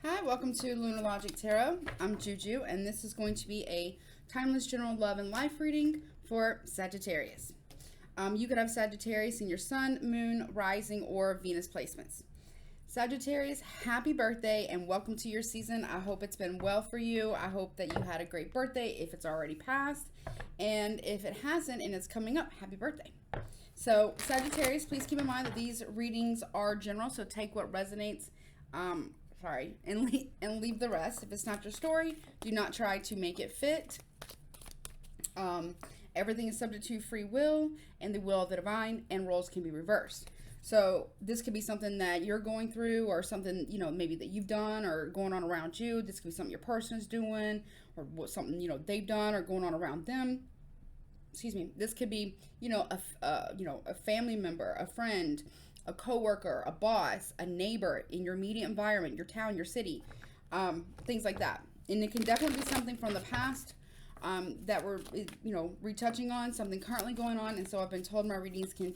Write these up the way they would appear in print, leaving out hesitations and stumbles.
Hi, welcome to Lunar Logic Tarot. I'm Juju, and this is going to be a timeless general love and life reading for Sagittarius. You could have Sagittarius in your sun, moon, rising, or Venus placements. Sagittarius, happy birthday and welcome to your season. I hope it's been well for you. I hope that you had a great birthday if it's already passed. And if it hasn't and it's coming up, happy birthday. So Sagittarius, please keep in mind that these readings are general, so take what resonates. And leave the rest. If it's not your story, do not try to make it fit. Everything is subject to free will and the will of the divine, and roles can be reversed. So this could be something that you're going through, or something, maybe that you've done or going on around you. This could be something your person is doing, or something, they've done or going on around them. Excuse me. This could be, a family member, a friend, a coworker, a boss, a neighbor in your immediate environment, your town, your city, things like that. And it can definitely be something from the past that we're, retouching on, something currently going on. And so I've been told my readings can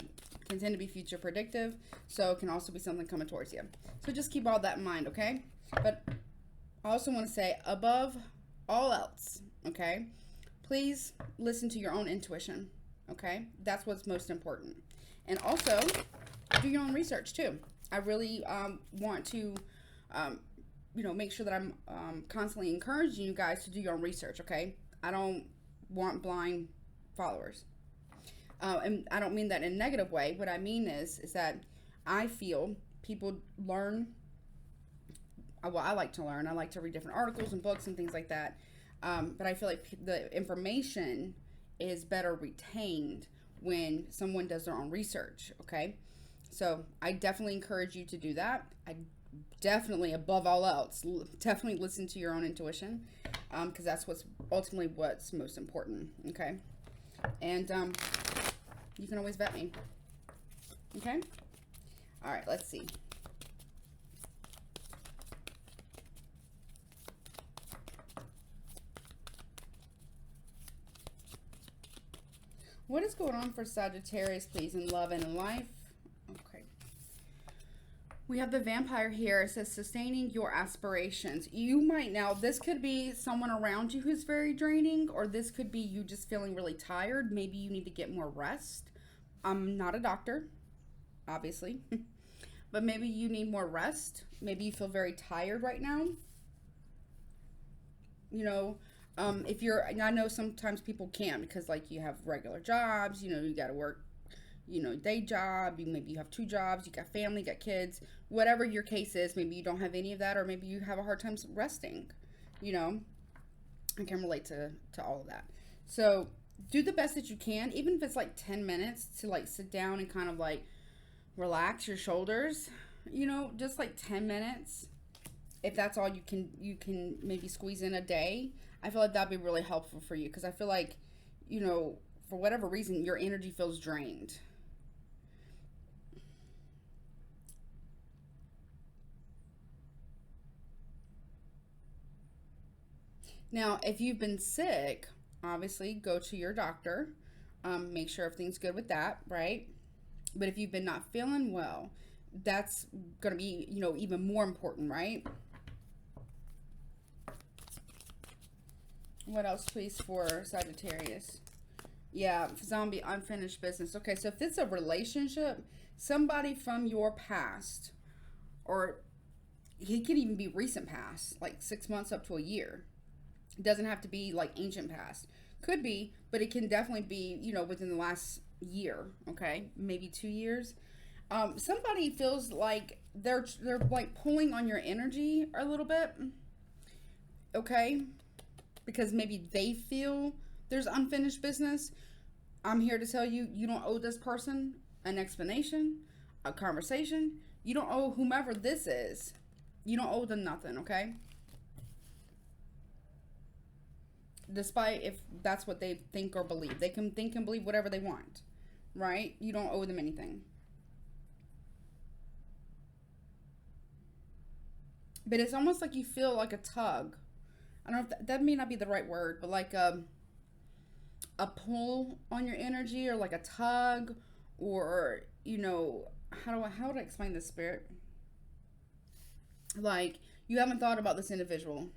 tend to be future predictive. So it can also be something coming towards you. So just keep all that in mind, okay? But I also want to say, above all else, okay, please listen to your own intuition, okay? That's what's most important. And also, do your own research too. I really want to, make sure that I'm constantly encouraging you guys to do your own research, okay? I don't want blind followers. And I don't mean that in a negative way. What I mean is that I feel people learn. Well, I like to learn. I like to read different articles and books and things like that. But I feel like the information is better retained when someone does their own research, okay? So I definitely encourage you to do that. I definitely, above all else, definitely listen to your own intuition, because that's what's ultimately what's most important, okay? And you can always vet me, okay? All right, let's see. What is going on for Sagittarius, please, in love and in life? Okay. We have the Vampire here. It says, sustaining your aspirations. You might now, this could be someone around you who's very draining, or this could be you just feeling really tired. Maybe you need to get more rest. I'm not a doctor, obviously, but maybe you need more rest. Maybe you feel very tired right now. If you're, I know sometimes people can't because, like, you have regular jobs, you got to work, day job, maybe you have two jobs, you got family, got kids, whatever your case is. Maybe you don't have any of that, or maybe you have a hard time resting, I can relate to all of that. So do the best that you can, even if it's like 10 minutes to like sit down and kind of like relax your shoulders, just like 10 minutes. If that's all you can maybe squeeze in a day, I feel like that'd be really helpful for you, because I feel like, for whatever reason, your energy feels drained. Now, if you've been sick, obviously go to your doctor. Make sure everything's good with that, right? But if you've been not feeling well, that's going to be, even more important, right? What else, please, for Sagittarius? Yeah, zombie, unfinished business. Okay, so if it's a relationship, somebody from your past, or he could even be recent past, like 6 months up to a year. It doesn't have to be like ancient past. Could be, but it can definitely be, within the last year, okay? Maybe 2 years. Somebody feels like they're like pulling on your energy a little bit, okay? Because maybe they feel there's unfinished business. I'm here to tell you, you don't owe this person an explanation, a conversation. You don't owe whomever this is. You don't owe them nothing, okay? Despite if that's what they think or believe. They can think and believe whatever they want, right? You don't owe them anything. But it's almost like you feel like a tug. I don't know if that may not be the right word, but like a pull on your energy, or like a tug, or how would I explain this, spirit? Like You haven't thought about this individual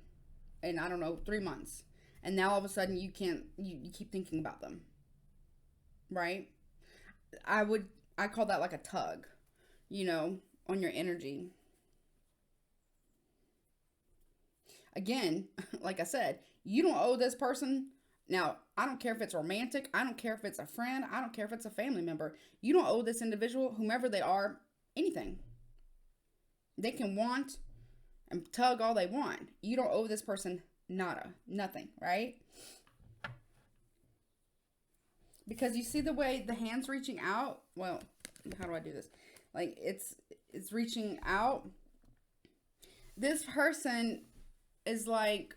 in, I don't know, 3 months. And now all of a sudden you can't, you keep thinking about them. Right? I call that like a tug, you know, on your energy. Again, like I said, you don't owe this person. Now, I don't care if it's romantic. I don't care if it's a friend. I don't care if it's a family member. You don't owe this individual, whomever they are, anything. They can want and tug all they want. You don't owe this person nada, nothing, right? Because you see the way the hand's reaching out. Well, how do I do this? Like it's reaching out. This person is like,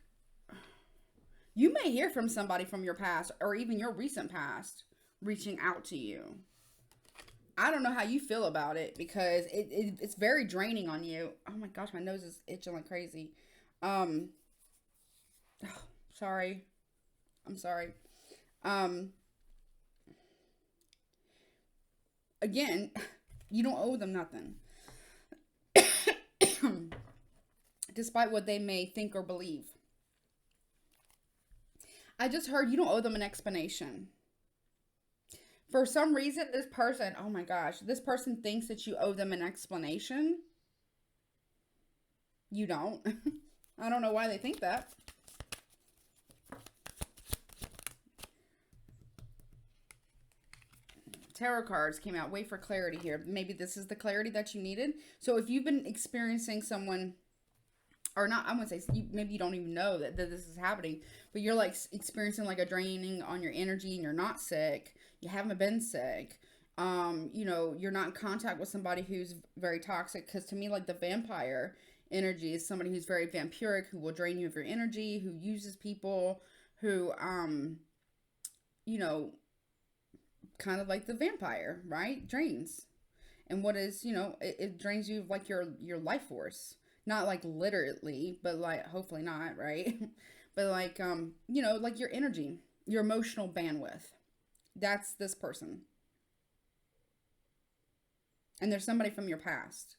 you may hear from somebody from your past or even your recent past reaching out to you. I don't know how you feel about it because it's very draining on you. Oh my gosh, my nose is itching like crazy. Sorry. I'm sorry. Again, you don't owe them nothing. Despite what they may think or believe. I just heard you don't owe them an explanation. For some reason, this person, oh my gosh, this person thinks that you owe them an explanation. You don't. I don't know why they think that. Tarot cards came out. Wait for clarity here. Maybe this is the clarity that you needed. So if you've been experiencing someone, or not, I wouldn't say, maybe you don't even know that this is happening, but you're like experiencing like a draining on your energy and you're not sick. You haven't been sick. You know, you're not in contact with somebody who's very toxic. Because to me, like the vampire energy is somebody who's very vampiric, who will drain you of your energy, who uses people, who, you know, kind of like the vampire, right? Drains. And what is, you know, it drains you of like your life force. Not like literally, but like hopefully not, right? But like, you know, like your energy, your emotional bandwidth. That's this person. And there's somebody from your past.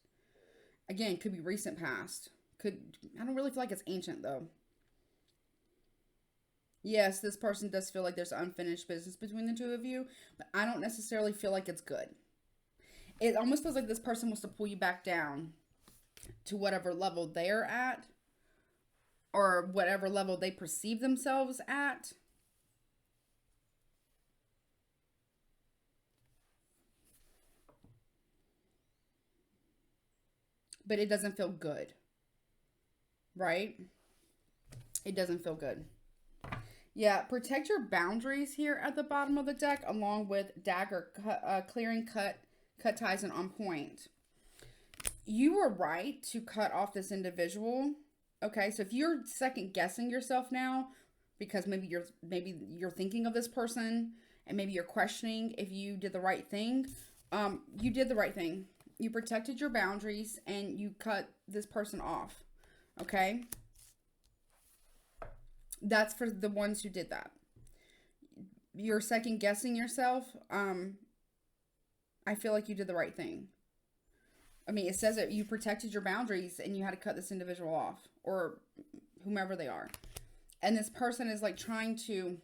Again, could be recent past. I don't really feel like it's ancient though. Yes, this person does feel like there's unfinished business between the two of you, but I don't necessarily feel like it's good. It almost feels like this person wants to pull you back down to whatever level they're at or whatever level they perceive themselves at. But it doesn't feel good, right? It doesn't feel good. Yeah, protect your boundaries here at the bottom of the deck, along with dagger, clearing, cut ties, and on point. You were right to cut off this individual. Okay, so if you're second guessing yourself now, because maybe you're thinking of this person, and maybe you're questioning if you did the right thing, you did the right thing. You protected your boundaries and you cut this person off. Okay? That's for the ones who did that. You're second guessing yourself. I feel like you did the right thing. I mean, it says that you protected your boundaries and you had to cut this individual off, or whomever they are. And this person is like trying to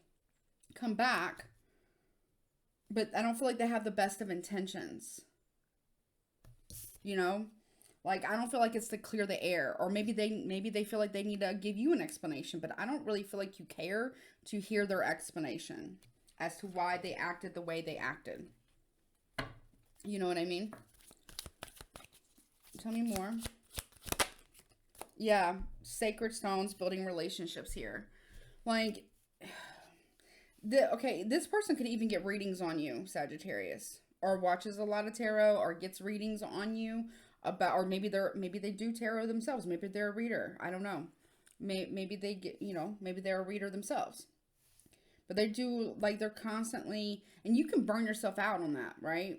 come back, but I don't feel like they have the best of intentions. You know, like I don't feel like it's to clear the air, or maybe they feel like they need to give you an explanation, but I don't really feel like you care to hear their explanation as to why they acted the way they acted. You know what I mean? Tell me more. Yeah, sacred stones, building relationships here. Like, okay, this person could even get readings on you, Sagittarius, or watches a lot of tarot, or gets readings on you about, or maybe they do tarot themselves. Maybe they're a reader. I don't know. Maybe they get, you know, maybe they're a reader themselves. But they do, like, they're constantly, and you can burn yourself out on that, right?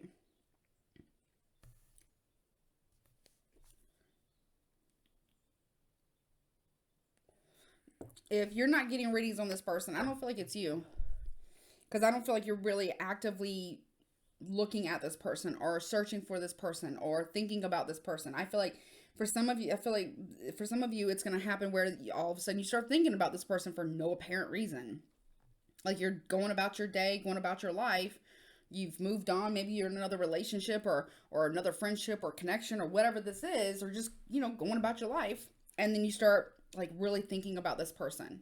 If you're not getting readings on this person, I don't feel like it's you. Because I don't feel like you're really actively looking at this person or searching for this person or thinking about this person. I feel like For some of you, I feel like for some of you, it's going to happen where all of a sudden you start thinking about this person for no apparent reason. Like you're going about your day, going about your life. You've moved on. Maybe you're in another relationship or another friendship or connection or whatever this is, or just, going about your life. And then you start like really thinking about this person.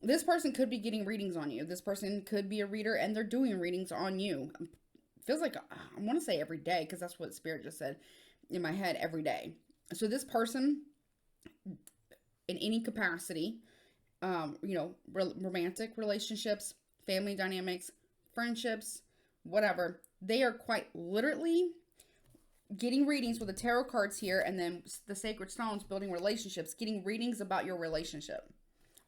This person could be getting readings on you. This person could be a reader and they're doing readings on you. Feels like I want to say every day, because that's what Spirit just said in my head, every day. So this person, in any capacity, romantic relationships, family dynamics, friendships, whatever, they are quite literally getting readings with the tarot cards here, and then the sacred stones, building relationships, getting readings about your relationship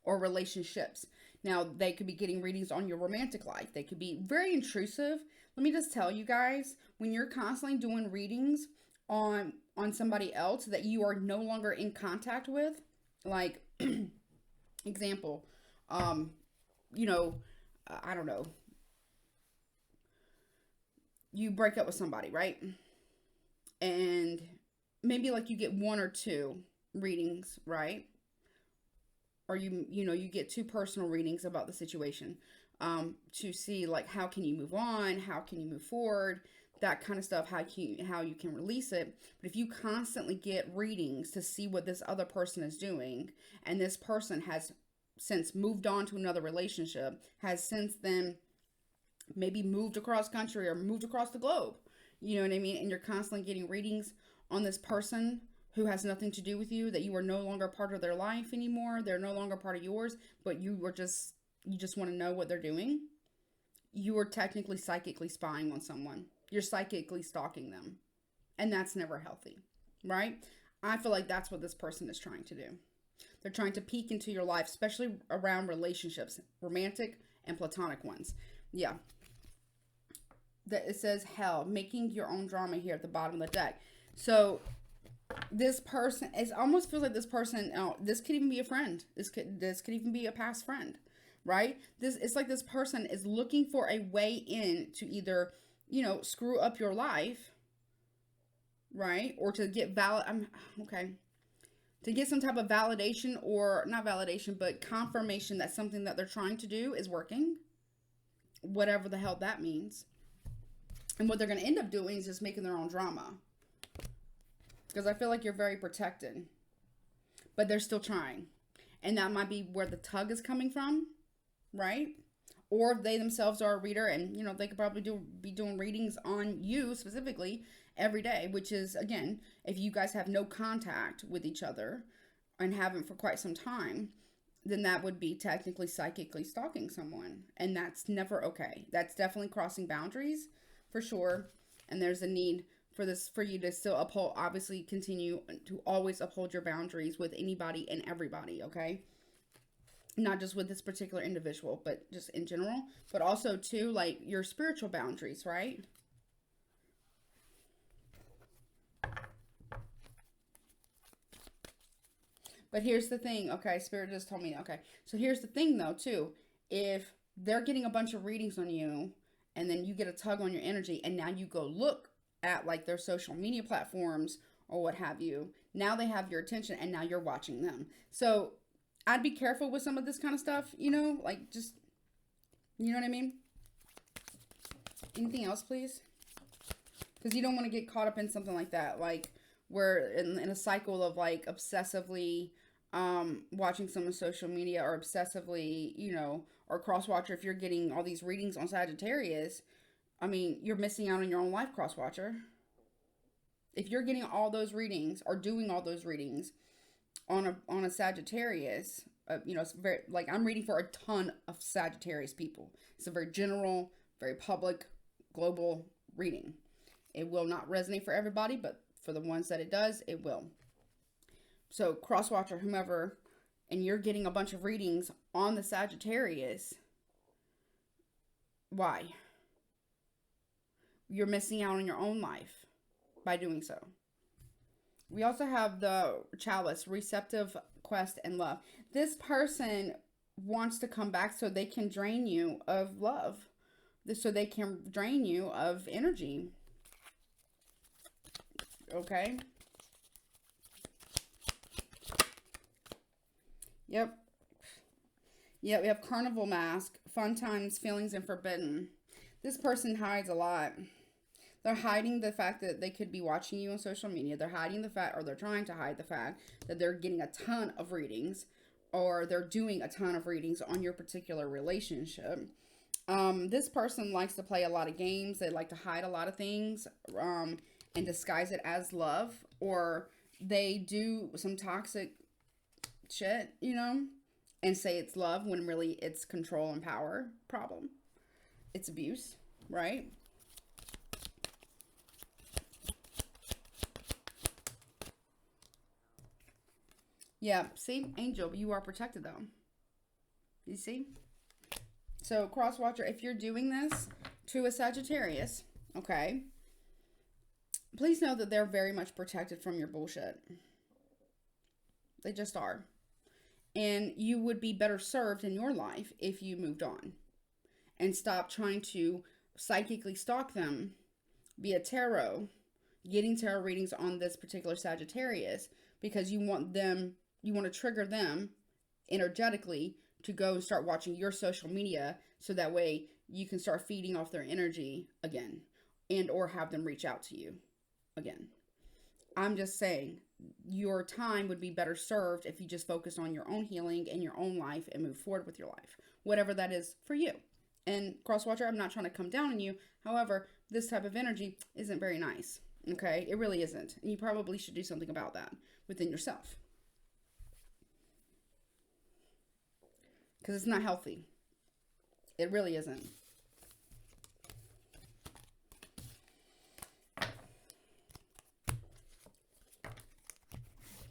or relationships. Now, they could be getting readings on your romantic life. They could be very intrusive. Let me just tell you guys, when you're constantly doing readings on somebody else that you are no longer in contact with, like example, I don't know, you break up with somebody, right? And maybe like you get 1 or 2 readings, right? Or you get 2 personal readings about the situation, to see like how can you move on, how can you move forward, that kind of stuff, how you can release it. But if you constantly get readings to see what this other person is doing, and this person has since moved on to another relationship, has since then maybe moved across country or moved across the globe, you know what I mean? And you're constantly getting readings on this person who has nothing to do with you, that you are no longer part of their life anymore. They're no longer part of yours, but you just want to know what they're doing. You are technically psychically spying on someone. You're psychically stalking them. And that's never healthy, right? I feel like that's what this person is trying to do. They're trying to peek into your life, especially around relationships, romantic and platonic ones. Yeah. It says hell, making your own drama here at the bottom of the deck. So this person, it almost feels like this person, this could even be a friend. This could even be a past friend, right? It's like this person is looking for a way in to either, screw up your life, right? Or to get to get some type of validation, or not validation, but confirmation that something that they're trying to do is working, whatever the hell that means. And what they're going to end up doing is just making their own drama. Because I feel like you're very protected. But they're still trying. And that might be where the tug is coming from, right? Or they themselves are a reader, and, they could probably be doing readings on you specifically every day. Which is, again, if you guys have no contact with each other and haven't for quite some time, then that would be technically psychically stalking someone. And that's never okay. That's definitely crossing boundaries, for sure. And there's a need for you to still continue to always uphold your boundaries with anybody and everybody, okay? Not just with this particular individual, but just in general. But also, too, like your spiritual boundaries, right? But here's the thing, okay? Spirit just told me, okay. So here's the thing, though, too. If they're getting a bunch of readings on you, and then you get a tug on your energy, and now you go look at like their social media platforms or what have you, now they have your attention, and now you're watching them. So I'd be careful with some of this kind of stuff, like just, you know what I mean? Anything else, please? Because you don't want to get caught up in something like that, like we're in a cycle of like obsessively watching someone's social media, or obsessively, or cross-watcher. If you're getting all these readings on Sagittarius, I mean, you're missing out on your own life, cross-watcher. If you're getting all those readings or doing all those readings on a Sagittarius, it's very, like, I'm reading for a ton of Sagittarius people. It's a very general, very public, global reading. It will not resonate for everybody, but for the ones that it does, it will. So cross-watcher, whomever, and you're getting a bunch of readings on the Sagittarius, why? You're missing out on your own life by doing so. We also have the Chalice, receptive, quest, and love. This person wants to come back so they can drain you of love. So they can drain you of energy. Okay? Yep. Yeah, we have carnival mask, fun times, feelings, and forbidden. This person hides a lot. They're hiding the fact that they could be watching you on social media. They're hiding the fact, or they're trying to hide the fact that they're getting a ton of readings, or they're doing a ton of readings on your particular relationship. This person likes to play a lot of games. They like to hide a lot of things, and disguise it as love, or they do some toxic shit, you know, and say it's love when really it's control and power problem. It's abuse, right? Yeah, see, angel, you are protected though. You see? So, cross watcher, if you're doing this to a Sagittarius, okay, please know that they're very much protected from your bullshit. They just are. And you would be better served in your life if you moved on and stopped trying to psychically stalk them via tarot, getting tarot readings on this particular Sagittarius, because you want to trigger them energetically to go and start watching your social media, so that way you can start feeding off their energy again, and or have them reach out to you again. I'm just saying, your time would be better served if you just focused on your own healing and your own life and move forward with your life, whatever that is for you. And crosswatcher, I'm not trying to come down on you. However, this type of energy isn't very nice. Okay, it really isn't. And you probably should do something about that within yourself, because it's not healthy. It really isn't.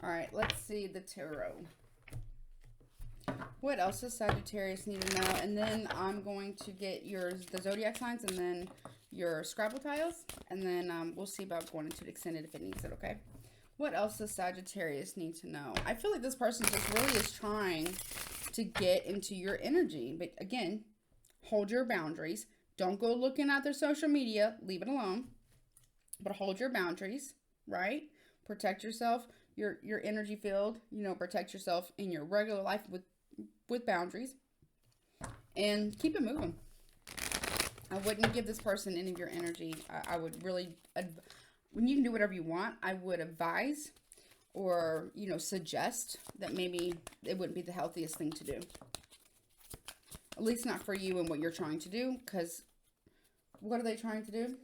All right, let's see the tarot. What else does Sagittarius need to know? And then I'm going to get the zodiac signs, and then your Scrabble tiles, and then we'll see about going into the extended if it needs it, okay? What else does Sagittarius need to know? I feel like this person just really is trying to get into your energy. But again, hold your boundaries. Don't go looking at their social media. Leave it alone. But hold your boundaries, right? Protect yourself, your energy field. You know, protect yourself in your regular life with boundaries. And keep it moving. I wouldn't give this person any of your energy. I would really, when you can do whatever you want, I would advise or, you know, suggest that maybe it wouldn't be the healthiest thing to do. At least not for you and what you're trying to do, because what are they trying to do?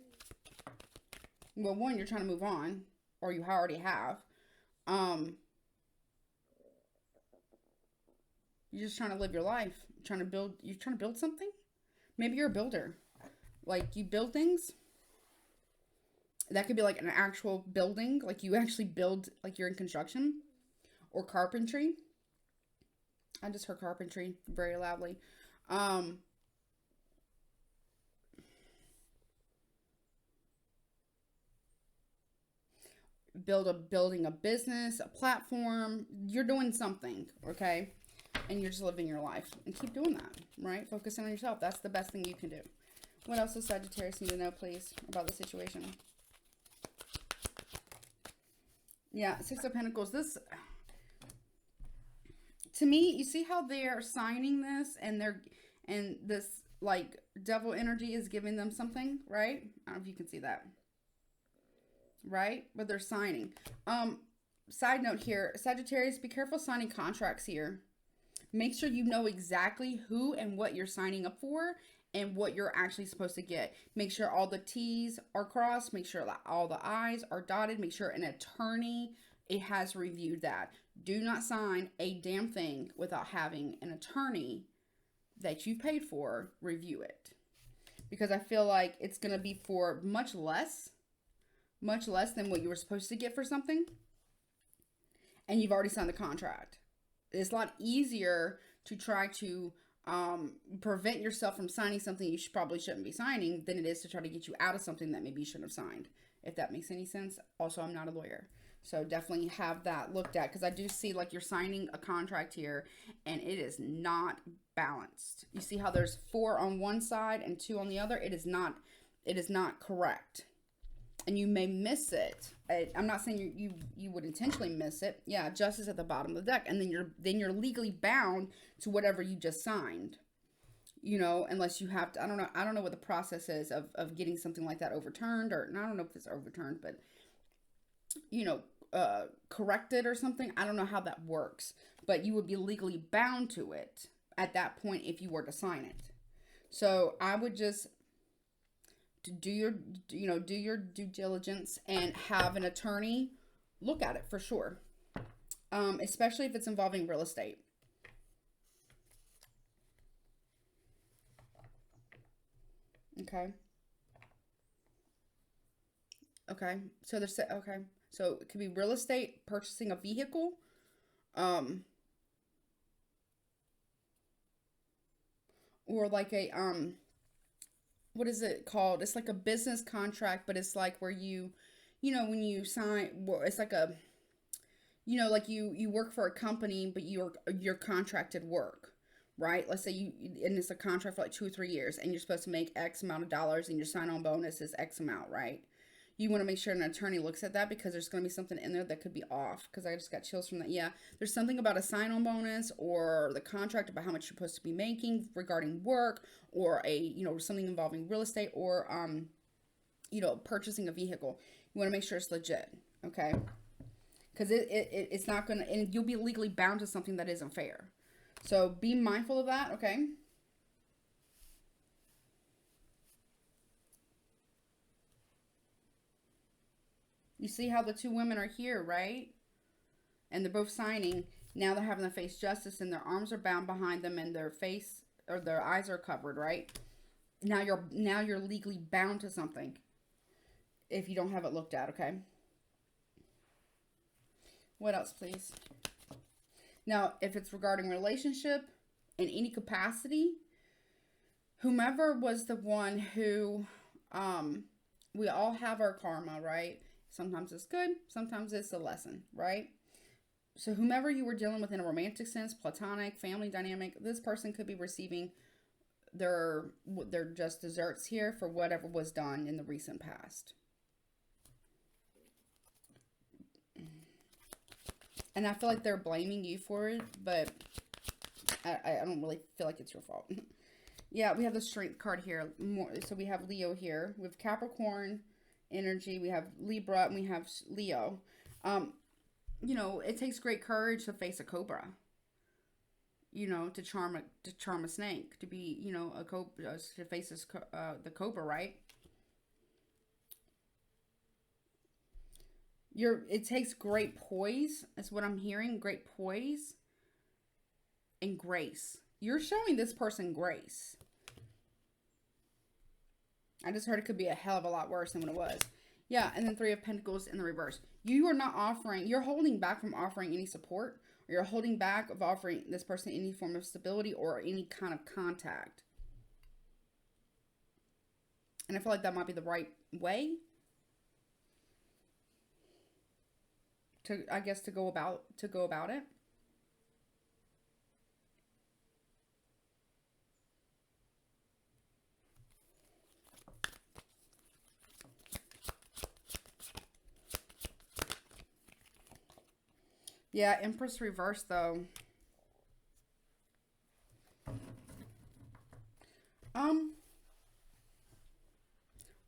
Well, one, you're trying to move on, or you already have. You're just trying to live your life. You're trying to build something? Maybe you're a builder. Like, you build things. That could be like an actual building. Like, you actually build, like you're in construction. Or carpentry. I just heard carpentry very loudly. Building a business, a platform. You're doing something, okay? And you're just living your life. And keep doing that, right? Focusing on yourself. That's the best thing you can do. What else does Sagittarius need to know, please, about the situation? Yeah, Six of Pentacles. This, to me, you see how they're signing this, and this like devil energy is giving them something, right? I don't know if you can see that. Right? But they're signing. Side note here, Sagittarius, be careful signing contracts here. Make sure you know exactly who and what you're signing up for and what you're actually supposed to get. Make sure all the T's are crossed. Make sure that all the I's are dotted. Make sure an attorney has reviewed that. Do not sign a damn thing without having an attorney that you've paid for review it. Because I feel like it's going to be for much less than what you were supposed to get for something. And you've already signed the contract. It's a lot easier to try to prevent yourself from signing something you probably shouldn't be signing than it is to try to get you out of something that maybe you shouldn't have signed, if that makes any sense. Also, I'm not a lawyer, so definitely have that looked at, because I do see like you're signing a contract here and it is not balanced. You see how there's 4 on one side and 2 on the other? It is not correct. and you may miss it. I'm not saying you would intentionally miss it. Yeah, justice at the bottom of the deck, and then you're legally bound to whatever you just signed. You know, unless you have to, I don't know what the process is of getting something like that overturned, or I don't know if it's overturned, but you know, corrected or something. I don't know how that works, but you would be legally bound to it at that point if you were to sign it. So I would just do your due diligence and have an attorney look at it for sure, especially if it's involving real estate. Okay. Okay. So there's okay. So it could be real estate, purchasing a vehicle, um, or like a what is it called? It's like a business contract, but it's like where you know, when you sign, well, it's like a, you know, like you work for a company, but you're contracted work, right? Let's say and it's a contract for like 2 or 3 years, and you're supposed to make X amount of dollars, and your sign-on bonus is X amount, right? You want to make sure an attorney looks at that, because there's going to be something in there that could be off, because I just got chills from that. Yeah, there's something about a sign-on bonus or the contract about how much you're supposed to be making regarding work, or a, you know, something involving real estate, or you know, purchasing a vehicle. You want to make sure it's legit, okay? Because it's not going to, and you'll be legally bound to something that isn't fair. So be mindful of that, okay? You see how the two women are here, right? And they're both signing. Now they're having to face justice, and their arms are bound behind them, and their face or their eyes are covered, right? Now you're legally bound to something if you don't have it looked at, okay? What else, please? Now, if it's regarding relationship in any capacity, whomever was the one who, we all have our karma, right? Sometimes it's good, sometimes it's a lesson, right? So whomever you were dealing with in a romantic sense, platonic, family dynamic, this person could be receiving their just desserts here for whatever was done in the recent past. And I feel like they're blaming you for it, but I don't really feel like it's your fault. Yeah, we have the Strength card here. So we have Leo here. We have Capricorn energy. We have Libra, and we have Leo. You know, it takes great courage to face a cobra. You know, to charm a snake, to be, you know, a cobra, to face the cobra, right? It takes great poise. That's what I'm hearing. Great poise and grace. You're showing this person grace. I just heard it could be a hell of a lot worse than what it was. Yeah, and then 3 of Pentacles in the reverse. You are not offering, you're holding back from offering any support, or you're holding back of offering this person any form of stability or any kind of contact. And I feel like that might be the right way to, I guess, to go about it. Yeah, Empress reverse though.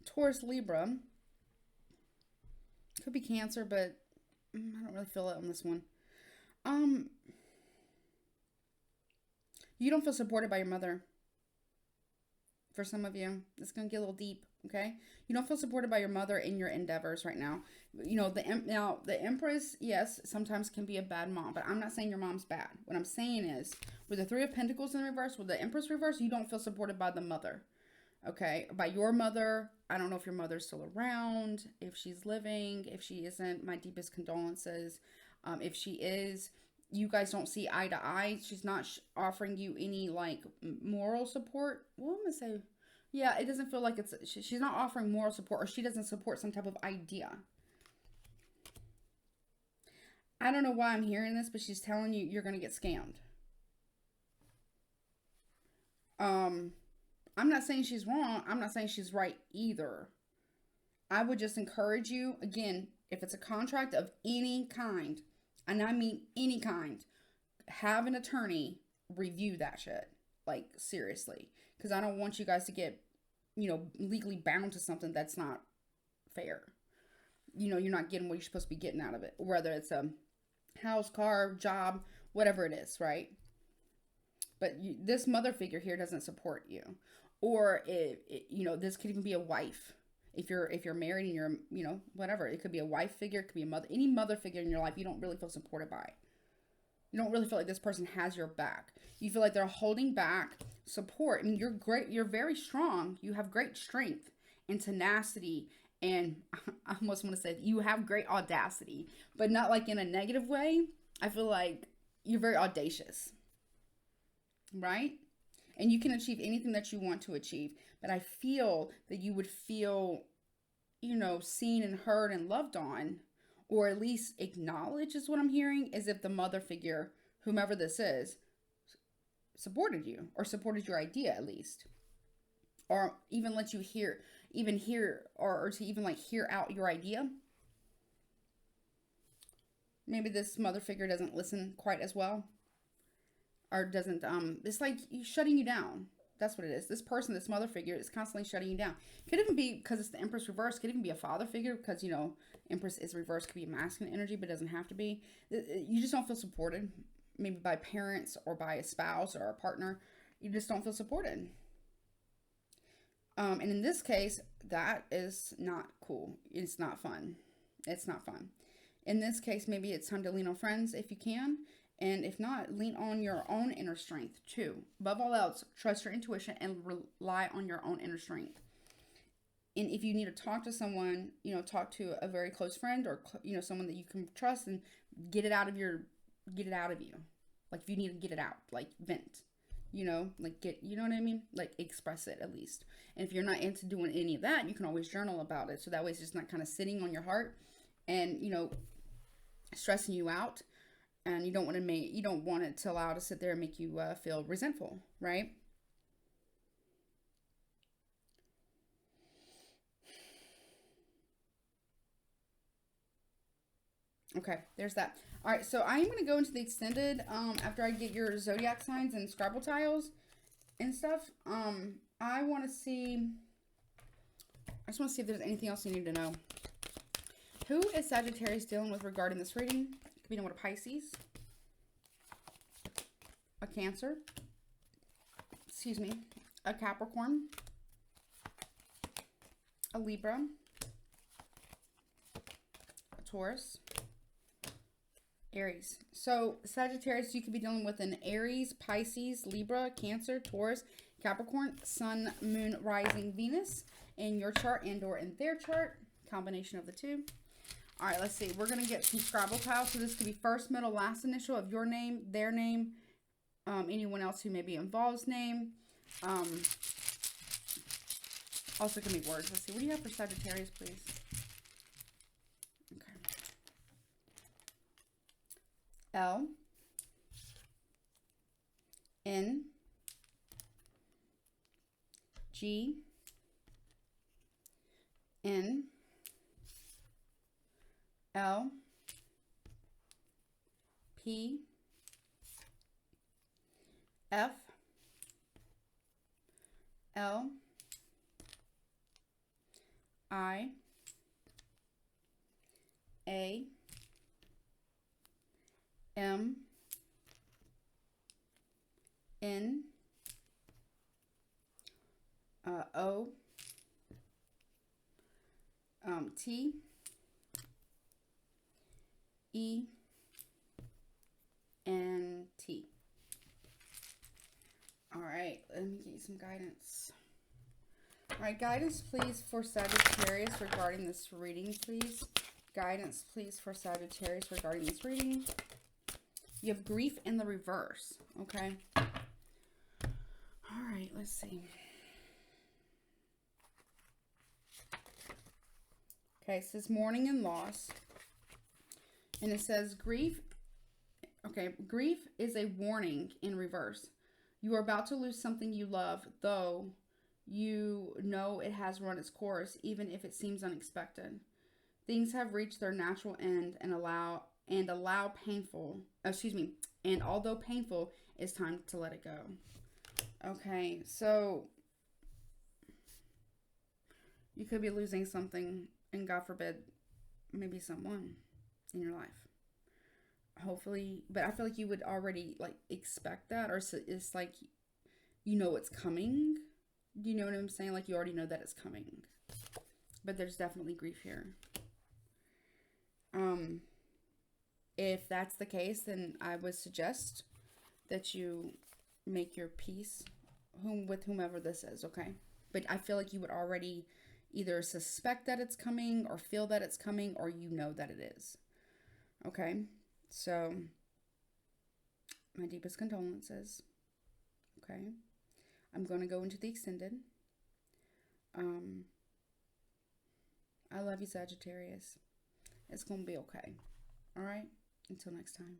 Taurus, Libra. Could be Cancer, but I don't really feel it on this one. You don't feel supported by your mother. For some of you, it's gonna get a little deep. Okay, you don't feel supported by your mother in your endeavors right now. You know, the Empress, yes, sometimes can be a bad mom, but I'm not saying your mom's bad. What I'm saying is, with the 3 of Pentacles in reverse, with the Empress reverse, you don't feel supported by the mother. Okay, by your mother. I don't know if your mother's still around, if she's living. If she isn't, my deepest condolences. If she is, you guys don't see eye to eye. She's not offering you any like moral support. Well, I'm gonna say, yeah, it doesn't feel like she's not offering moral support, or she doesn't support some type of idea. I don't know why I'm hearing this, but she's telling you you're gonna get scammed. I'm not saying she's wrong. I'm not saying she's right either. I would just encourage you, again, if it's a contract of any kind, and I mean any kind, have an attorney review that shit. Like, seriously. Because I don't want you guys to get, legally bound to something that's not fair. You're not getting what you're supposed to be getting out of it. Whether it's a house, car, job, whatever it is, right? But this mother figure here doesn't support you. Or, this could even be a wife. If you're married and you're, whatever. It could be a wife figure. It could be a mother. Any mother figure in your life you don't really feel supported by. You don't really feel like this person has your back. You feel like they're holding back support. I mean, you're great. You're very strong. You have great strength and tenacity. And I almost want to say you have great audacity, but not like in a negative way. I feel like you're very audacious, right? And you can achieve anything that you want to achieve. But I feel that you would feel, seen and heard and loved on, or at least acknowledged is what I'm hearing, as if the mother figure, whomever this is, supported you or supported your idea at least. Or even let you hear or to even like hear out your idea. Maybe this mother figure doesn't listen quite as well. Or doesn't, it's like shutting you down. That's what it is. This person, this mother figure is constantly shutting you down. Could even be because it's the Empress reverse. Could even be a father figure because, Empress is reversed. Could be masculine energy, but doesn't have to be. You just don't feel supported. Maybe by parents or by a spouse or a partner. You just don't feel supported. And in this case, that is not cool. It's not fun. It's not fun. In this case, maybe it's time to lean on friends if you can. And if not, lean on your own inner strength too. Above all else, trust your intuition and rely on your own inner strength. And if you need to talk to someone, talk to a very close friend or, someone that you can trust and get it out of you. Like if you need to get it out, like vent, like you know what I mean? Like express it at least. And if you're not into doing any of that, you can always journal about it. So that way it's just not kind of sitting on your heart and, stressing you out. And you don't want it to allow it to sit there and make you feel resentful, right? Okay, there's that. All right, so I'm going to go into the extended after I get your zodiac signs and Scrabble tiles and stuff. I just want to see if there's anything else you need to know. Who is Sagittarius dealing with regarding this reading? We know what a Pisces, a Cancer, a Capricorn, a Libra, a Taurus, Aries. So Sagittarius, you could be dealing with an Aries, Pisces, Libra, Cancer, Taurus, Capricorn, Sun, Moon, Rising, Venus in your chart and or in their chart. Combination of the two. All right, let's see. We're going to get some Scrabble tiles. So this could be first, middle, last initial of your name, their name, anyone else who may be involved's name. Also can be words. Let's see. What do you have for Sagittarius, please? Okay. L, N, G, N, L, P, F, L, I, A, M, N, O, T, E, and T. All right, let me get you some guidance. All right, guidance, please, for Sagittarius regarding this reading, please. Guidance, please, for Sagittarius regarding this reading. You have grief in the reverse, okay? All right, let's see. Okay, it says mourning and loss. And it says grief. Okay, grief is a warning in reverse. You are about to lose something you love, though You know it has run its course, even if it seems unexpected. Things have reached their natural end and allow painful, excuse me, and although painful, it's time to let it go. Okay, so you could be losing something, and God forbid, maybe someone in your life. Hopefully, but I feel like you would already like expect that, or it's like you know it's coming. Do you know what I'm saying? Like you already know that it's coming. But there's definitely grief here. If that's the case, then I would suggest that you make your peace with whomever this is, okay? But I feel like you would already either suspect that it's coming or feel that it's coming, or you know that it is. Okay? So, my deepest condolences. Okay? I'm going to go into the extended. I love you, Sagittarius. It's going to be okay. All right? Until next time.